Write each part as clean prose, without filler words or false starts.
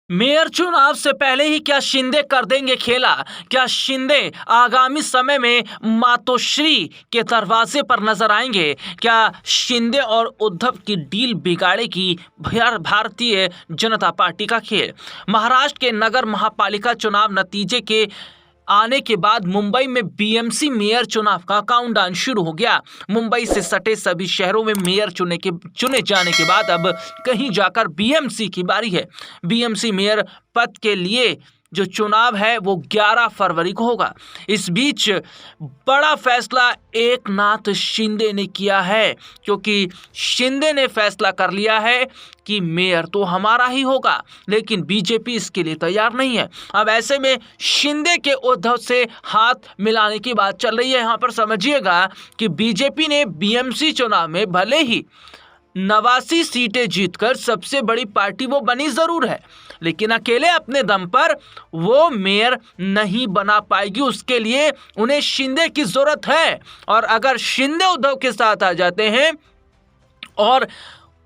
Mayor चुनाव से पहले ही क्या शिंदे कर देंगे खेला? क्या शिंदे आगामी समय में मातोश्री के दरवाजे पर नजर आएंगे? क्या शिंदे और उद्धव की डील बिगाड़ेगी भारतीय जनता पार्टी का खेल? महाराष्ट्र के नगर महापालिका चुनाव नतीजे के आने के बाद मुंबई में बीएमसी मेयर चुनाव का काउंटडाउन शुरू हो गया। मुंबई से सटे सभी शहरों में मेयर चुने जाने के बाद अब कहीं जाकर बीएमसी की बारी है। बीएमसी मेयर पद के लिए जो चुनाव है वो 11 फरवरी को होगा। इस बीच बड़ा फैसला एकनाथ शिंदे ने किया है, क्योंकि शिंदे ने फैसला कर लिया है कि मेयर तो हमारा ही होगा, लेकिन बीजेपी इसके लिए तैयार नहीं है। अब ऐसे में शिंदे के उद्धव से हाथ मिलाने की बात चल रही है। यहाँ पर समझिएगा कि बीजेपी ने बीएमसी चुनाव में भले ही 89 सीटें जीतकर सबसे बड़ी पार्टी वो बनी जरूर है, लेकिन अकेले अपने दम पर वो मेयर नहीं बना पाएगी। उसके लिए उन्हें शिंदे की जरूरत है। और अगर शिंदे उद्धव के साथ आ जाते हैं और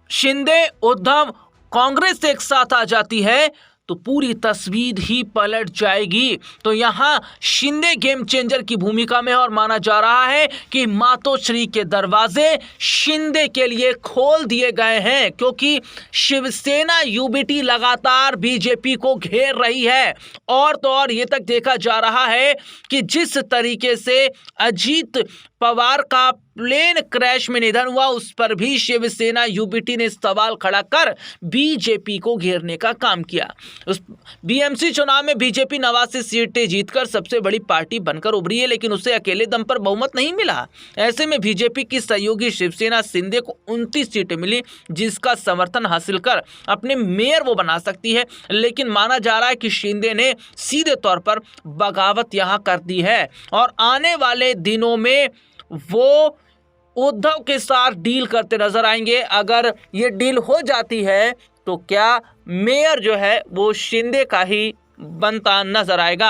शिंदे उद्धव कांग्रेस एक साथ आ जाती है तो पूरी तस्वीर ही पलट जाएगी। तो यहाँ शिंदे गेम चेंजर की भूमिका में और माना जा रहा है कि मातोश्री के दरवाजे शिंदे के लिए खोल दिए गए हैं, क्योंकि शिवसेना यूबीटी लगातार बीजेपी को घेर रही है। और तो और ये तक देखा जा रहा है कि जिस तरीके से अजीत पवार का प्लेन क्रैश में निधन हुआ, उस पर भी शिवसेना यूबीटी ने सवाल खड़ा कर बीजेपी को घेरने का काम किया। उस बीएमसी चुनाव में बीजेपी 89 सीटें जीतकर सबसे बड़ी पार्टी बनकर उभरी है, लेकिन उसे अकेले दम पर बहुमत नहीं मिला। ऐसे में बीजेपी की सहयोगी शिवसेना शिंदे को 29 सीटें मिली, जिसका समर्थन हासिल कर अपने मेयर वो बना सकती है। लेकिन माना जा रहा है कि शिंदे ने सीधे तौर पर बगावत यहां कर दी है और आने वाले दिनों में वो उद्धव के साथ डील करते नजर आएंगे। अगर ये डील हो जाती है तो क्या मेयर जो है वो शिंदे का ही बनता नजर आएगा।